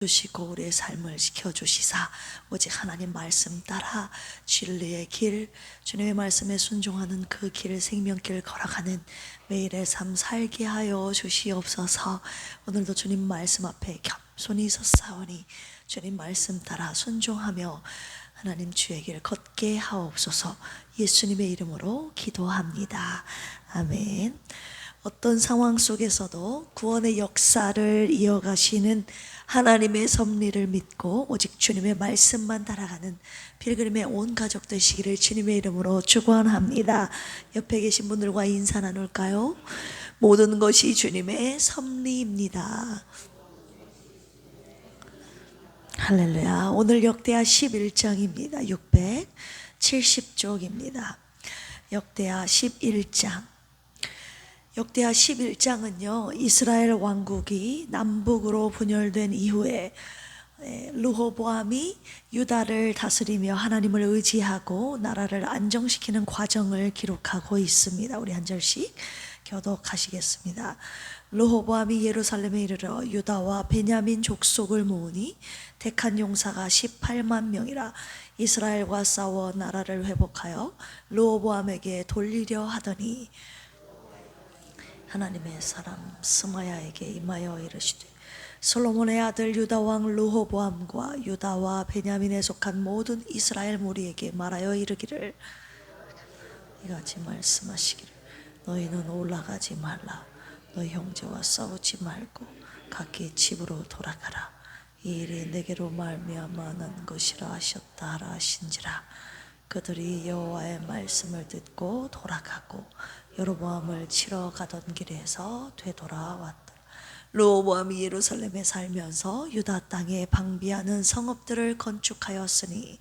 주시고 우리의 삶을 지켜주시사 오직 하나님 말씀 따라 진리의 길, 주님의 말씀에 순종하는 그 길, 생명길 걸어가는 매일의 삶 살게 하여 주시옵소서. 오늘도 주님 말씀 앞에 겸손히 섰사오니 주님 말씀 따라 순종하며 하나님 주의 길 걷게 하옵소서. 예수님의 이름으로 기도합니다. 아멘. 어떤 상황 속에서도 구원의 역사를 이어가시는 하나님의 섭리를 믿고 오직 주님의 말씀만 따라가는 필그림의 온 가족 되시기를 주님의 이름으로 축원합니다. 옆에 계신 분들과 인사 나눌까요? 모든 것이 주님의 섭리입니다. 할렐루야. 오늘 역대하 11장입니다. 670쪽입니다. 역대하 11장. 역대하 11장은요, 이스라엘 왕국이 남북으로 분열된 이후에 르호보암이 유다를 다스리며 하나님을 의지하고 나라를 안정시키는 과정을 기록하고 있습니다. 우리 한 절씩 교독하시겠습니다. 르호보암이 예루살렘에 이르러 유다와 베냐민 족속을 모으니 택한 용사가 18만 명이라 이스라엘과 싸워 나라를 회복하여 르호보암에게 돌리려 하더니 하나님의 사람 스마야에게 임하여 이르시되 솔로몬의 아들 유다 왕 르호보암과 유다와 베냐민에 속한 모든 이스라엘 무리에게 말하여 이르기를 이같이 말씀하시기를 너희는 올라가지 말라. 너희 형제와 싸우지 말고 각기 집으로 돌아가라. 이 일이 내게로 말미암아 난 것이라 하셨다 하라 하신지라. 그들이 여호와의 말씀을 듣고 돌아가고 여로보암을 치러 가던 길에서 되돌아왔다. 르호보암이 예루살렘에 살면서 유다 땅에 방비하는 성읍들을 건축하였으니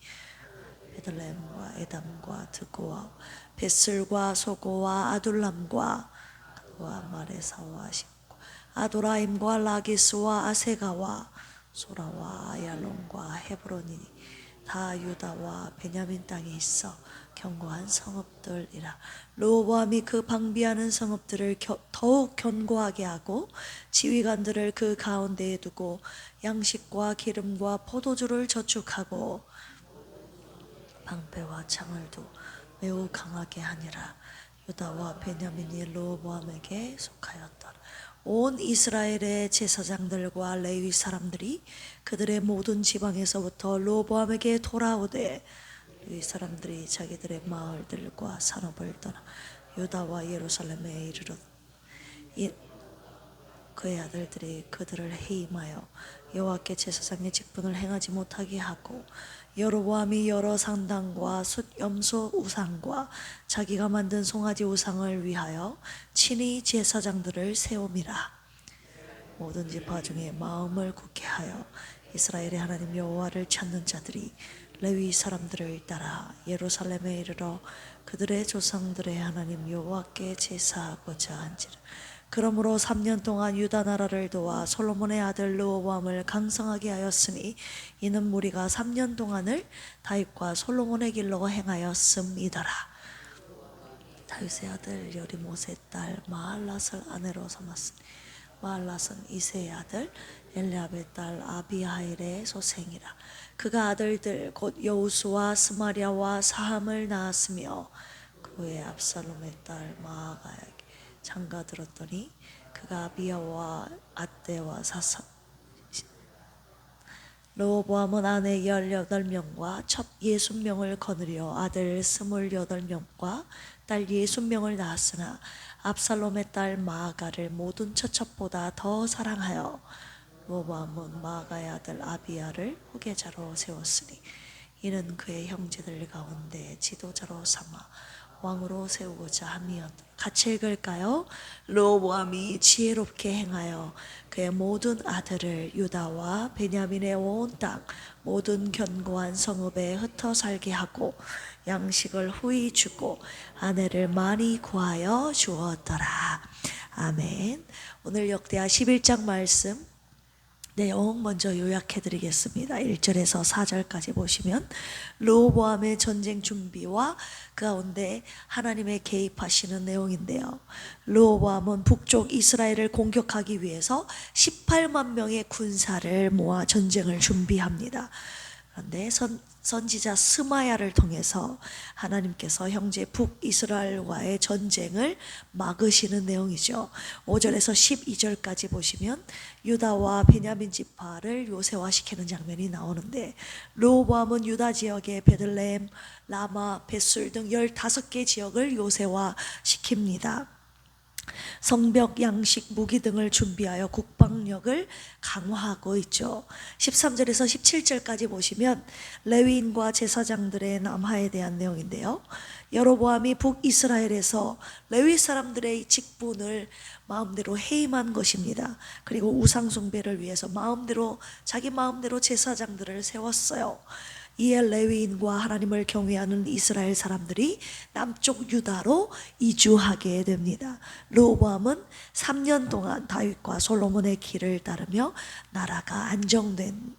베들레헴과 에담과 드고와 벳슬과 소고와 아둘람과 마레사와 십고 아도라임과 라기스와 아세가와 소라와 아얄론과 헤브론이니 다 유다와 베냐민 땅에 있어 견고한 성읍들이라. 르호보암이 그 방비하는 성읍들을 더욱 견고하게 하고 지휘관들을 그 가운데에 두고 양식과 기름과 포도주를 저축하고 방패와 창을 두 매우 강하게 하니라. 유다와 베냐민이 르호보암에게 속하였더라. 온 이스라엘의 제사장들과 레위 사람들이 그들의 모든 지방에서부터 르호보암에게 돌아오되 이 사람들이 자기들의 마을들과 산업을 떠나 유다와 예루살렘에 이르러 그의 아들들이 그들을 해임하여 여호와께 제사장의 직분을 행하지 못하게 하고 여로보암이 여러 산당과 숫염소 우상과 자기가 만든 송아지 우상을 위하여 친히 제사장들을 세움이라. 모든 지파 중에 마음을 굳게 하여 이스라엘의 하나님 여호와를 찾는 자들이 레위 사람들을 따라 예루살렘에 이르러 그들의 조상들의 하나님 여호와께 제사하고자 한지라. 그러므로 3년 동안 유다 나라를 도와 솔로몬의 아들 르호보암을 강성하게 하였으니 이는 무리가 3년 동안을 다윗과 솔로몬의 길로 행하였음이더라. 다윗의 아들 여리못의 딸 마할랏을 아내로 삼았으니 마할랏은 이새의 아들 엘리압의 딸 아비하일의 소생이라. 그가 아들들 곧 여우수와 스마리아와 사함을 낳았으며 그 후에 압살롬의 딸 마아가에게 장가 들었더니 그가 아비야와 아떼와 사사 르호보암은 아내 18명과 첩 60명을 거느려 아들 28명과 딸 60명을 낳았으나 압살롬의 딸 마아가를 모든 처첩보다 더 사랑하여 르호보암은 마아가의 아들 아비야를 후계자로 세웠으니 이는 그의 형제들 가운데 지도자로 삼아 왕으로 세우고자 함이었다. 같이 읽을까요? 르호보암이 지혜롭게 행하여 그의 모든 아들을 유다와 베냐민의 온 땅 모든 견고한 성읍에 흩어 살게 하고 양식을 후히 주고 아내를 많이 구하여 주었더라. 아멘. 오늘 역대하 11장 말씀 내용 먼저 요약해 드리겠습니다. 1절에서 4절까지 보시면 르호보암의 전쟁 준비와 그 가운데 하나님의 개입하시는 내용인데요. 르호보암은 북쪽 이스라엘을 공격하기 위해서 18만 명의 군사를 모아 전쟁을 준비합니다. 그런데 선지자 스마야를 통해서 하나님께서 형제 북이스라엘과의 전쟁을 막으시는 내용이죠. 5절에서 12절까지 보시면 유다와 베냐민 지파를 요새화시키는 장면이 나오는데 르호보암은 유다 지역의 베들레헴, 라마, 벳술 등 15개 지역을 요새화시킵니다. 성벽, 양식, 무기 등을 준비하여 국방력을 강화하고 있죠. 13절에서 17절까지 보시면 레위인과 제사장들의 남하에 대한 내용인데요. 여로보암이 북이스라엘에서 레위 사람들의 직분을 마음대로 해임한 것입니다. 그리고 우상 숭배를 위해서 자기 마음대로 제사장들을 세웠어요. 이에 레위인과 하나님을 경외하는 이스라엘 사람들이 남쪽 유다로 이주하게 됩니다. 르호보암은 3년 동안 다윗과 솔로몬의 길을 따르며 나라가 안정됩니다.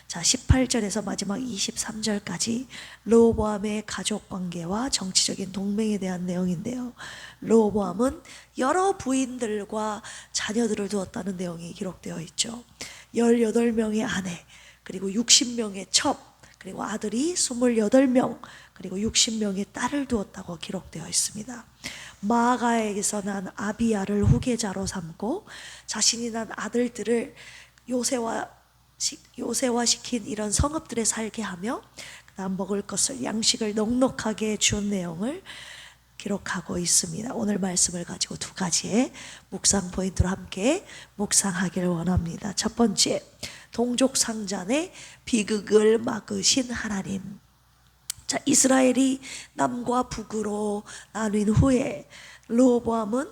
자, 18절에서 마지막 23절까지 르호보암의 가족 관계와 정치적인 동맹에 대한 내용인데요. 르호보암은 여러 부인들과 자녀들을 두었다는 내용이 기록되어 있죠. 18명의 아내, 그리고 60명의 첩, 그리고 아들이 28명, 그리고 60명의 딸을 두었다고 기록되어 있습니다. 마아가에게서 난 아비야를 후계자로 삼고 자신이 난 아들들을 요새화시킨 이런 성읍들에 살게 하며 그다음 먹을 것을 양식을 넉넉하게 준 내용을 기록하고 있습니다. 오늘 말씀을 가지고 두 가지의 묵상 포인트로 함께 묵상하기를 원합니다. 첫 번째, 동족상잔의 비극을 막으신 하나님. 자, 이스라엘이 남과 북으로 나뉜 후에 르호보암은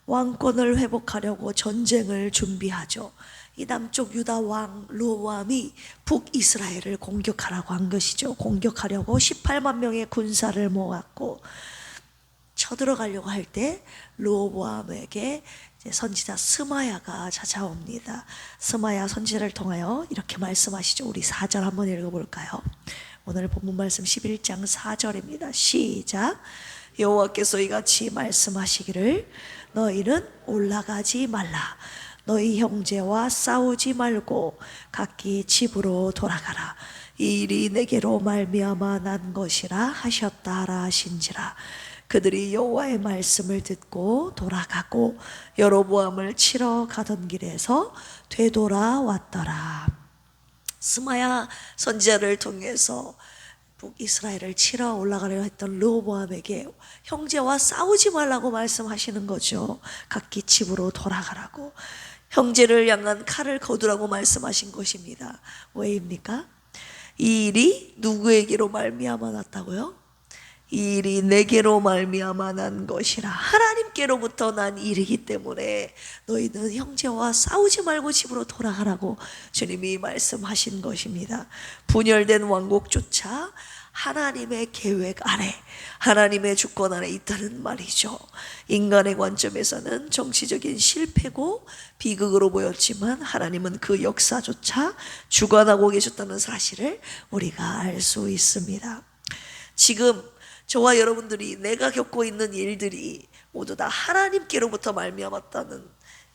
왕권을 회복하려고 전쟁을 준비하죠. 이 남쪽 유다 왕 르호보암이 북이스라엘을 공격하라고 한 것이죠. 공격하려고 18만 명의 군사를 모았고 쳐들어가려고 할 때 르호보암에게 선지자 스마야가 찾아옵니다. 스마야 선지자를 통하여 이렇게 말씀하시죠. 우리 4절 한번 읽어볼까요? 오늘 본문 말씀 11장 4절입니다. 시작. 여호와께서 이같이 말씀하시기를 너희는 올라가지 말라. 너희 형제와 싸우지 말고 각기 집으로 돌아가라. 이 일이 내게로 말미암아 난 것이라 하셨다라 하신지라. 그들이 여호와의 말씀을 듣고 돌아가고 여로보암을 치러 가던 길에서 되돌아왔더라. 스마야 선지자를 통해서 북이스라엘을 치러 올라가려 했던 르호보암에게 형제와 싸우지 말라고 말씀하시는 거죠. 각기 집으로 돌아가라고. 형제를 향한 칼을 거두라고 말씀하신 것입니다. 왜입니까? 이 일이 누구에게로 말미암아 났다고요? 이 일이 내게로 말미암아 난 것이라. 하나님께로부터 난 일이기 때문에 너희는 형제와 싸우지 말고 집으로 돌아가라고 주님이 말씀하신 것입니다. 분열된 왕국조차 하나님의 계획 아래, 하나님의 주권 아래 있다는 말이죠. 인간의 관점에서는 정치적인 실패고 비극으로 보였지만 하나님은 그 역사조차 주관하고 계셨다는 사실을 우리가 알 수 있습니다. 지금 저와 여러분들이 내가 겪고 있는 일들이 모두 다 하나님께로부터 말미암았다는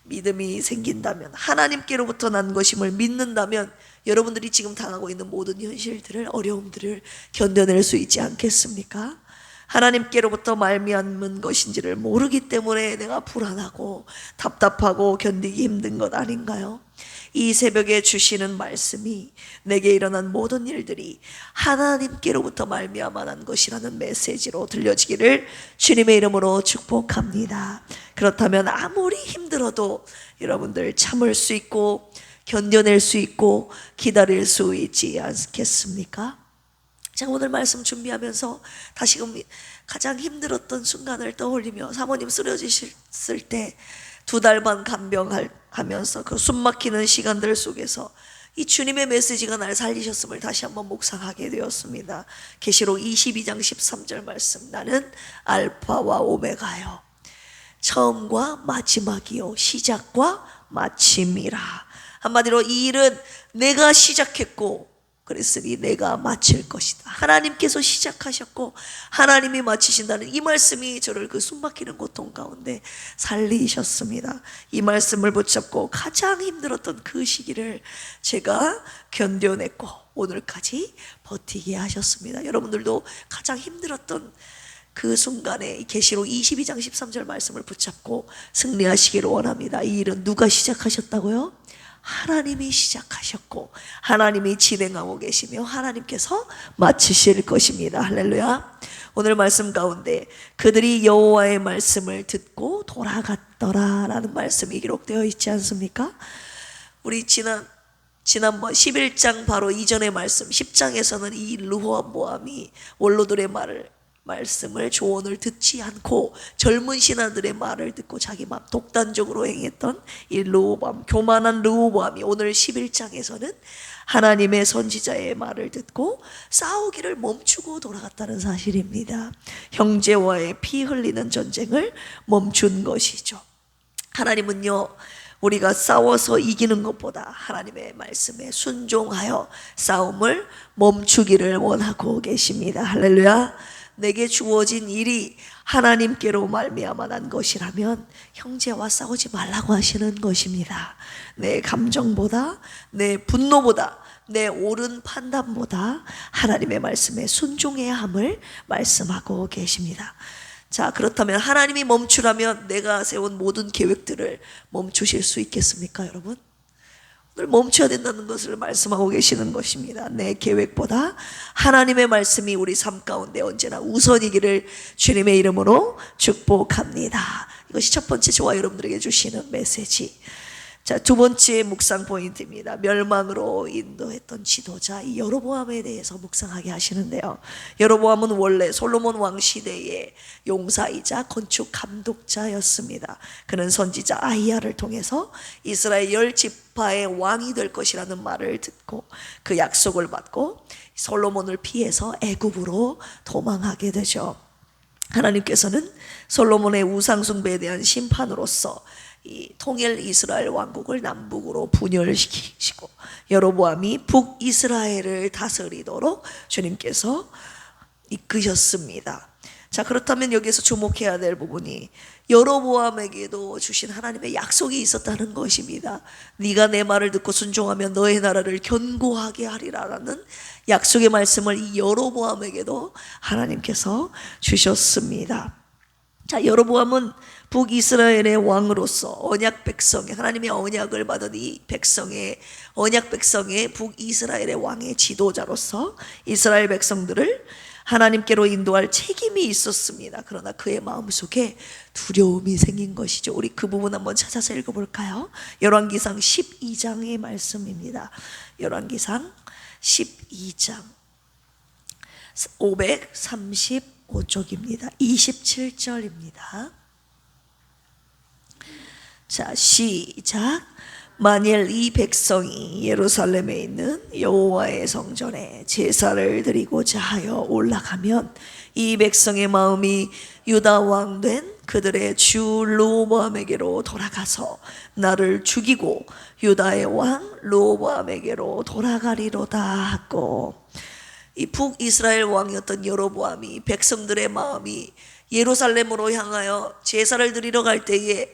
믿음이 생긴다면, 하나님께로부터 난 것임을 믿는다면 여러분들이 지금 당하고 있는 모든 현실들을, 어려움들을 견뎌낼 수 있지 않겠습니까? 하나님께로부터 말미암은 것인지를 모르기 때문에 내가 불안하고 답답하고 견디기 힘든 것 아닌가요? 이 새벽에 주시는 말씀이 내게 일어난 모든 일들이 하나님께로부터 말미암아 난 것이라는 메시지로 들려지기를 주님의 이름으로 축복합니다. 그렇다면 아무리 힘들어도 여러분들 참을 수 있고 견뎌낼 수 있고 기다릴 수 있지 않겠습니까? 제가 오늘 말씀 준비하면서 다시금 가장 힘들었던 순간을 떠올리며 사모님 쓰러지셨을 때 2달 반 간병하면서 그 숨막히는 시간들 속에서 이 주님의 메시지가 날 살리셨음을 다시 한번 묵상하게 되었습니다. 계시록 22장 13절 말씀. 나는 알파와 오메가요, 처음과 마지막이요, 시작과 마침이라. 한마디로 이 일은 내가 시작했고 그랬으니 내가 마칠 것이다. 하나님께서 시작하셨고 하나님이 마치신다는 이 말씀이 저를 그 숨막히는 고통 가운데 살리셨습니다. 이 말씀을 붙잡고 가장 힘들었던 그 시기를 제가 견뎌냈고 오늘까지 버티게 하셨습니다. 여러분들도 가장 힘들었던 그 순간에 계시록 22장 13절 말씀을 붙잡고 승리하시기를 원합니다. 이 일은 누가 시작하셨다고요? 하나님이 시작하셨고 하나님이 진행하고 계시며 하나님께서 마치실 것입니다. 할렐루야. 오늘 말씀 가운데 그들이 여호와의 말씀을 듣고 돌아갔더라 라는 말씀이 기록되어 있지 않습니까? 우리 지난번 11장 바로 이전의 말씀 10장에서는 이 르호보암이 원로들의 말씀을 조언을 듣지 않고 젊은 신하들의 말을 듣고 자기 맘 독단적으로 행했던 이 르호보암, 교만한 르호보암이 오늘 11장에서는 하나님의 선지자의 말을 듣고 싸우기를 멈추고 돌아갔다는 사실입니다. 형제와의 피 흘리는 전쟁을 멈춘 것이죠. 하나님은요, 우리가 싸워서 이기는 것보다 하나님의 말씀에 순종하여 싸움을 멈추기를 원하고 계십니다. 할렐루야. 내게 주어진 일이 하나님께로 말미암아 난 것이라면 형제와 싸우지 말라고 하시는 것입니다. 내 감정보다, 내 분노보다, 내 옳은 판단보다 하나님의 말씀에 순종해야 함을 말씀하고 계십니다. 자, 그렇다면 하나님이 멈추라면 내가 세운 모든 계획들을 멈추실 수 있겠습니까, 여러분? 오늘 멈춰야 된다는 것을 말씀하고 계시는 것입니다. 내 계획보다 하나님의 말씀이 우리 삶 가운데 언제나 우선이기를 주님의 이름으로 축복합니다. 이것이 첫 번째 저와 여러분들에게 주시는 메시지. 자, 두 번째 묵상 포인트입니다. 멸망으로 인도했던 지도자 이 여로보암에 대해서 묵상하게 하시는데요. 여로보암은 원래 솔로몬 왕 시대의 용사이자 건축 감독자였습니다. 그는 선지자 아히야를 통해서 이스라엘 10지파의 왕이 될 것이라는 말을 듣고 그 약속을 받고 솔로몬을 피해서 애굽으로 도망하게 되죠. 하나님께서는 솔로몬의 우상 숭배에 대한 심판으로서 이 통일 이스라엘 왕국을 남북으로 분열시키시고 여로보암이 북이스라엘을 다스리도록 주님께서 이끄셨습니다. 자, 그렇다면 여기서 주목해야 될 부분이 여로보암에게도 주신 하나님의 약속이 있었다는 것입니다. 네가 내 말을 듣고 순종하면 너의 나라를 견고하게 하리라라는 약속의 말씀을 이 여로보암에게도 하나님께서 주셨습니다. 자, 여로보암은 북이스라엘의 왕으로서 언약 백성의 하나님의 언약을 받은 이 백성의 언약 백성의 북이스라엘의 왕의 지도자로서 이스라엘 백성들을 하나님께로 인도할 책임이 있었습니다. 그러나 그의 마음속에 두려움이 생긴 것이죠. 우리 그 부분 한번 찾아서 읽어볼까요? 열왕기상 12장의 말씀입니다. 열왕기상 12장 535쪽입니다. 27절입니다. 자, 시작. 만일 이 백성이 예루살렘에 있는 여호와의 성전에 제사를 드리고자 하여 올라가면 이 백성의 마음이 유다 왕 된 그들의 주 르호보암에게로 돌아가서 나를 죽이고 유다의 왕 르호보암에게로 돌아가리로다 하고, 이 북이스라엘 왕이었던 여로보암이 백성들의 마음이 예루살렘으로 향하여 제사를 드리러 갈 때에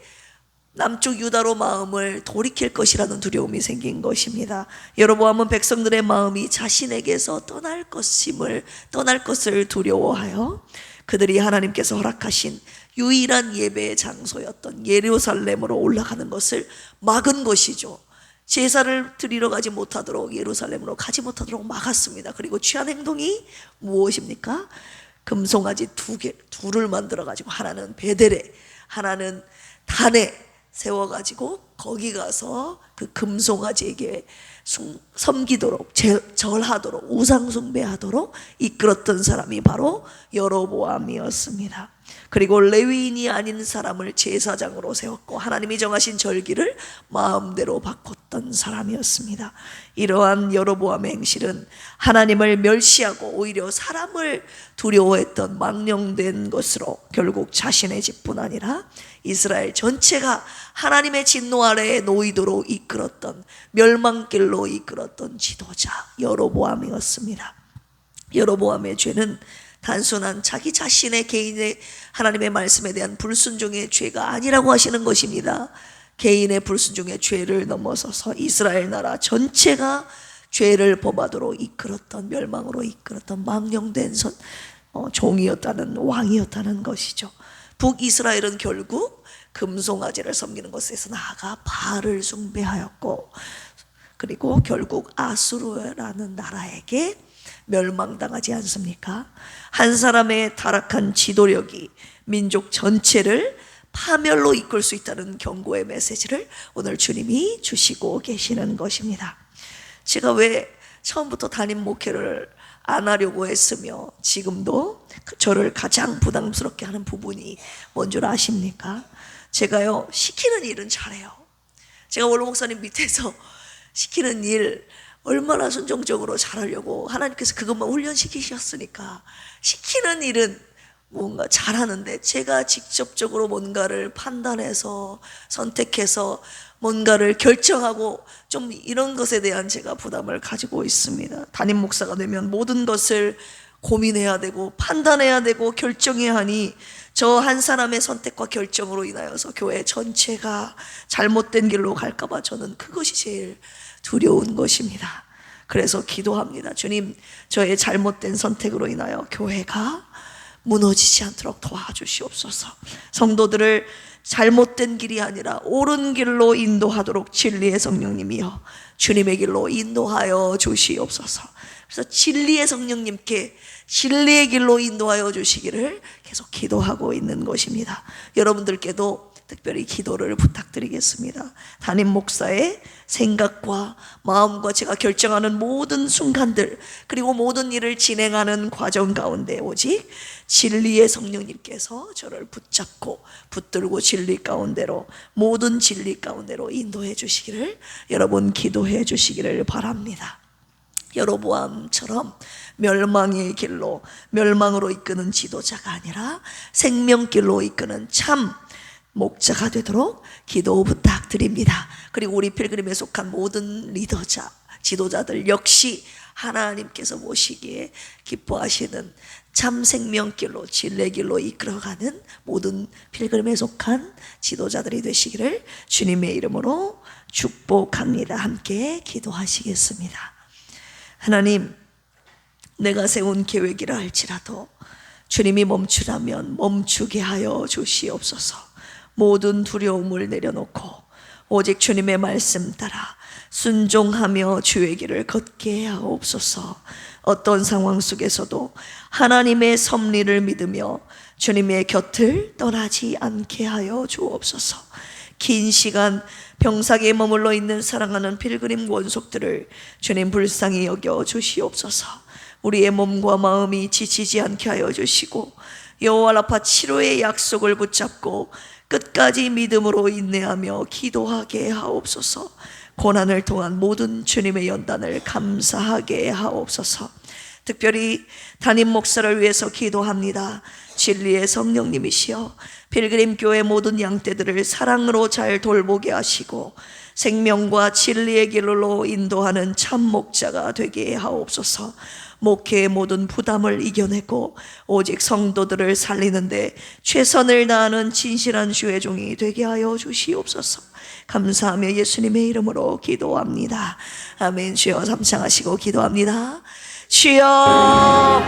남쪽 유다로 마음을 돌이킬 것이라는 두려움이 생긴 것입니다. 여로보암은 백성들의 마음이 자신에게서 떠날 것을 두려워하여 그들이 하나님께서 허락하신 유일한 예배의 장소였던 예루살렘으로 올라가는 것을 막은 것이죠. 제사를 드리러 가지 못하도록, 예루살렘으로 가지 못하도록 막았습니다. 그리고 취한 행동이 무엇입니까? 금송아지 둘을 만들어 가지고 하나는 베델에 하나는 단에 세워가지고 거기 가서 그 금송아지에게 섬기도록, 절하도록, 우상숭배하도록 이끌었던 사람이 바로 여로보암이었습니다. 그리고 레위인이 아닌 사람을 제사장으로 세웠고 하나님이 정하신 절기를 마음대로 바꿨던 사람이었습니다. 이러한 여로보암의 행실은 하나님을 멸시하고 오히려 사람을 두려워했던 망령된 것으로 결국 자신의 집뿐 아니라 이스라엘 전체가 하나님의 진노 아래에 놓이도록 이끌었던, 멸망길로 이끌었던 지도자 여로보암이었습니다. 여로보암의 죄는 단순한 자기 자신의 개인의 하나님의 말씀에 대한 불순종의 죄가 아니라고 하시는 것입니다. 개인의 불순종의 죄를 넘어서서 이스라엘 나라 전체가 죄를 범하도록 이끌었던, 멸망으로 이끌었던 망령된 종이었다는, 왕이었다는 것이죠. 북이스라엘은 결국 금송아지를 섬기는 것에서 나아가 바알을 숭배하였고, 그리고 결국 아수르라는 나라에게 멸망당하지 않습니까? 한 사람의 타락한 지도력이 민족 전체를 파멸로 이끌 수 있다는 경고의 메시지를 오늘 주님이 주시고 계시는 것입니다. 제가 왜 처음부터 담임 목회를 안 하려고 했으며 지금도 저를 가장 부담스럽게 하는 부분이 뭔 줄 아십니까? 제가요, 시키는 일은 잘해요. 제가 원로 목사님 밑에서 시키는 일 얼마나 순종적으로 잘하려고 하나님께서 그것만 훈련시키셨으니까 시키는 일은 뭔가 잘하는데, 제가 직접적으로 뭔가를 판단해서 선택해서 뭔가를 결정하고 좀 이런 것에 대한 제가 부담을 가지고 있습니다. 담임 목사가 되면 모든 것을 고민해야 되고 판단해야 되고 결정해야 하니 저 한 사람의 선택과 결정으로 인하여서 교회 전체가 잘못된 길로 갈까봐 저는 그것이 제일 두려운 것입니다. 그래서 기도합니다. 주님, 저의 잘못된 선택으로 인하여 교회가 무너지지 않도록 도와주시옵소서. 성도들을 잘못된 길이 아니라 옳은 길로 인도하도록 진리의 성령님이여 주님의 길로 인도하여 주시옵소서. 그래서 진리의 성령님께 진리의 길로 인도하여 주시기를 계속 기도하고 있는 것입니다. 여러분들께도 특별히 기도를 부탁드리겠습니다. 담임 목사의 생각과 마음과 제가 결정하는 모든 순간들, 그리고 모든 일을 진행하는 과정 가운데 오직 진리의 성령님께서 저를 붙잡고 붙들고 진리 가운데로, 모든 진리 가운데로 인도해 주시기를 여러분 기도해 주시기를 바랍니다. 여로보암처럼 멸망의 길로, 멸망으로 이끄는 지도자가 아니라 생명길로 이끄는 참 목자가 되도록 기도 부탁드립니다. 그리고 우리 필그림에 속한 모든 리더자, 지도자들 역시 하나님께서 모시기에 기뻐하시는 참 생명길로, 진리의 길로 이끌어가는 모든 필그림에 속한 지도자들이 되시기를 주님의 이름으로 축복합니다. 함께 기도하시겠습니다. 하나님, 내가 세운 계획이라 할지라도 주님이 멈추라면 멈추게 하여 주시옵소서. 모든 두려움을 내려놓고 오직 주님의 말씀 따라 순종하며 주의 길을 걷게 하옵소서. 어떤 상황 속에서도 하나님의 섭리를 믿으며 주님의 곁을 떠나지 않게 하여 주옵소서. 긴 시간 병상에 머물러 있는 사랑하는 필그림 원속들을 주님 불쌍히 여겨 주시옵소서. 우리의 몸과 마음이 지치지 않게 하여 주시고 여호와 라파 치료의 약속을 붙잡고 끝까지 믿음으로 인내하며 기도하게 하옵소서. 고난을 통한 모든 주님의 연단을 감사하게 하옵소서. 특별히 담임 목사를 위해서 기도합니다. 진리의 성령님이시여 필그림 교회 모든 양떼들을 사랑으로 잘 돌보게 하시고 생명과 진리의 길로 인도하는 참 목자가 되게 하옵소서. 목회의 모든 부담을 이겨내고 오직 성도들을 살리는데 최선을 다하는 진실한 주의 종이 되게 하여 주시옵소서. 감사하며 예수님의 이름으로 기도합니다. 아멘. 주여 삼창하시고 기도합니다. 주여,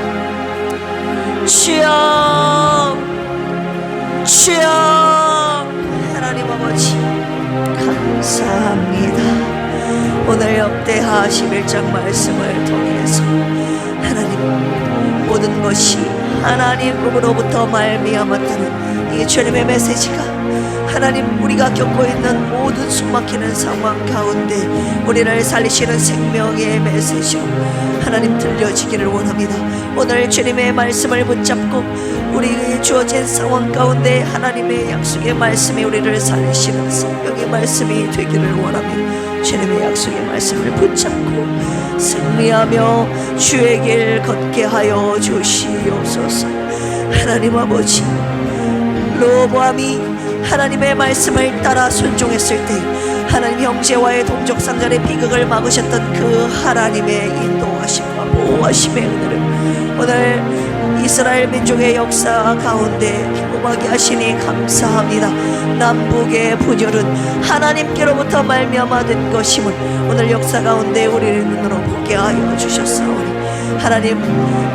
주여, 주여. 하나님 아버지 감사합니다. 오늘 역대하 11장 말씀을 통해서 하나님 모든 것이 하나님으로부터 말미암았다는 이 주님의 메시지가 하나님 우리가 겪고 있는 모든 숨막히는 상황 가운데 우리를 살리시는 생명의 메시지로 하나님 들려지기를 원합니다. 오늘 주님의 말씀을 붙잡고 우리에게 주어진 상황 가운데 하나님의 약속의 말씀이 우리를 살리시는 생명의 말씀이 되기를 원합니다. 주님의 약속의 말씀을 붙잡고 승리하며 주의 길 걷게 하여 주시옵소서. 하나님 아버지, 로보암이 하나님의 말씀을 따라 순종했을 때 하나님 형제와의 동족 상전의 비극을 막으셨던 그 하나님의 인도하심과 보호하심의 은혜를 오늘 이스라엘 민족의 역사 가운데 경험하게 하시니 감사합니다. 남북의 분열은 하나님께로부터 말미암아 된 것임을 오늘 역사 가운데 우리의 눈으로 보게 하여 주셨사오니 하나님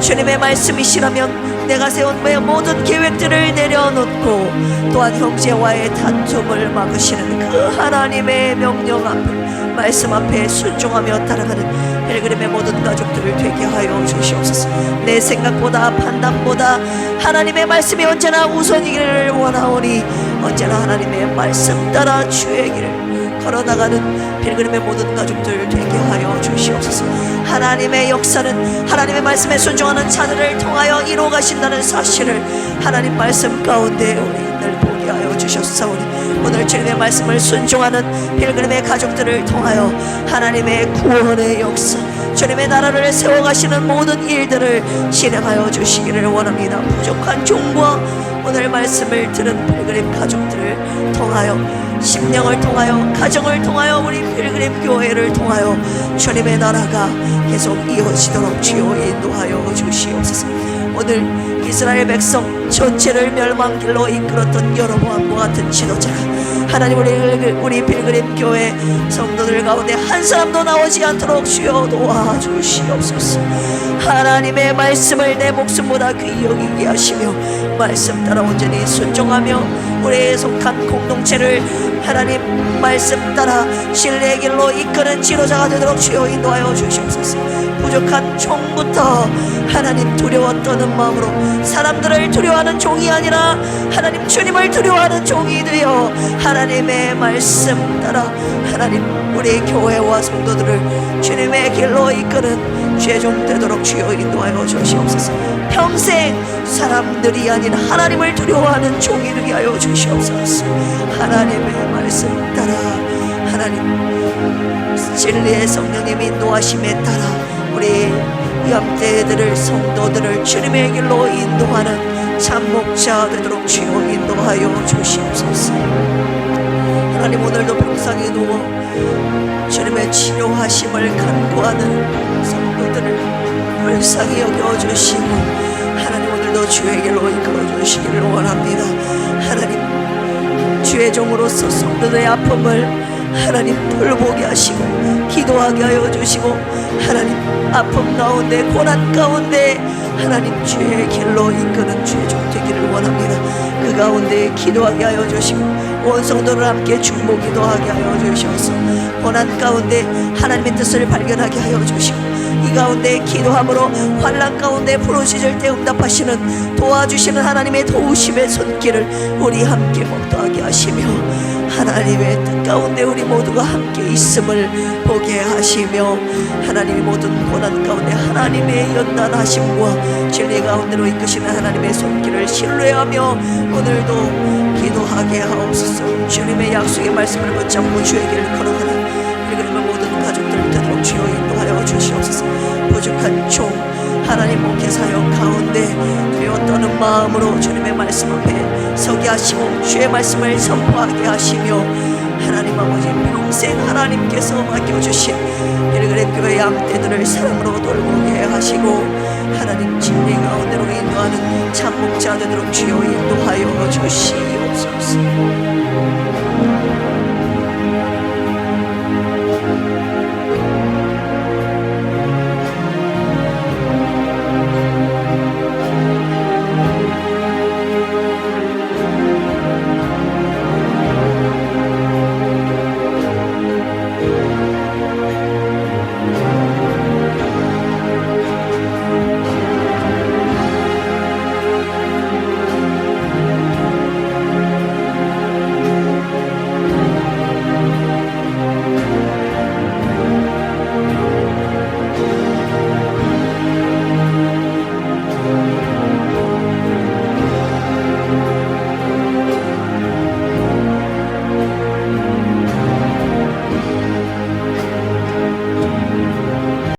주님의 말씀이시라면 내가 세운 모든 계획들을 내려놓고 또한 형제와의 다툼을 막으시는 그 하나님의 명령 앞에 말씀 앞에 순종하며 따라가는 필그림의 모든 가족들을 되게 하여 주시옵소서. 내 생각보다 판단보다 하나님의 말씀이 언제나 우선이기를 원하오니 언제나 하나님의 말씀 따라 주의 길을 걸어나가는 필그림의 모든 가족들 되게 하여 주시옵소서. 하나님의 역사는 하나님의 말씀에 순종하는 자들을 통하여 이루어 가신다는 사실을 하나님 말씀 가운데 우리들 보게 하여 주셨사오니 오늘 주님의 말씀을 순종하는 필그림의 가족들을 통하여 하나님의 구원의 역사 주님의 나라를 세워가시는 모든 일들을 실행하여 주시기를 원합니다. 부족한 종과 오늘 말씀을 들은 필그림 가족들을 통하여 심령을 통하여 가정을 통하여 우리 필그림 교회를 통하여 주님의 나라가 계속 이어지도록 주여 인도하여 주시옵소서. 오늘 이스라엘 백성 전체를 멸망길로 이끌었던 여로보암과 같은 지도자가 하나님 우리 필그림 교회 성도들 가운데 한 사람도 나오지 않도록 주여 도와주시옵소서. 하나님의 말씀을 내 목숨보다 귀히 여기게 하시며 말씀 따라 온전히 순종하며 우리에 속한 공동체를 하나님 말씀 따라 신뢰의 길로 이끄는 지도자가 되도록 주여 인도하여 주시옵소서. 부족한 종부터 하나님 두려워 떠는 마음으로 사람들을 두려워하는 종이 아니라 하나님 주님을 두려워하는 종이 되어 하나님의 말씀 따라 하나님 우리 교회와 성도들을 주님의 길로 이끄는 죄종 되도록 주여 인도하여 주시옵소서. 평생 사람들이 아닌 하나님을 두려워하는 종이 되게 하여 주시옵소서. 하나님의 말씀 따라 하나님 진리의 성령님 인도하심에 따라 우리 위암대들을 성도들을 주님의 길로 인도하는 참목자 되도록 주여 인도하여 주시옵소서. 하나님 오늘도 병상에 누워 주님의 치료하심을 간구하는 성도들을 불쌍히 여겨주시고 하나님 오늘도 주의 길로 이끌어주시기를 원합니다. 하나님 주의 종으로서 성도들의 아픔을 하나님 돌보게 하시고 기도하게 하여 주시고 하나님 아픔 가운데 고난 가운데 하나님 주의 길로 이끄는 주의 종 되기를 원합니다. 그 가운데 기도하게 하여 주시고 온 성도를 함께 중보 기도하게 하여 주셔서 고난 가운데 하나님의 뜻을 발견하게 하여 주시고 이 가운데 기도함으로 환난 가운데 부르짖을 때 응답하시는 도와주시는 하나님의 도우심의 손길을 우리 함께 목도하게 하시며 하나님의 뜻 가운데 우리 모두가 함께 있음을 보게 하시며 하나님의 모든 고난 가운데 하나님의 연단하심과 진리 가운데로 이끄시는 하나님의 손길을 신뢰하며 오늘도 기도하게 하옵소서. 주님의 약속의 말씀을 붙잡고 주의 길을 걸어가는 필그림의 모든 가족들 되도록 주여 인도하여 주시옵소서. 부족한 종 하나님 목회 사역 가운데 두려워 떠는 마음으로 주님의 말씀 앞에 서게 하시고 주의 말씀을 선포하게 하시며 하나님 아버지 평생 하나님께서 맡겨주신 필그림 교회 양떼들을 사랑으로 돌보게 하시고 하나님 진리 가운데로 인도하는 참목자 되도록 주여 인도하여 주시옵소서.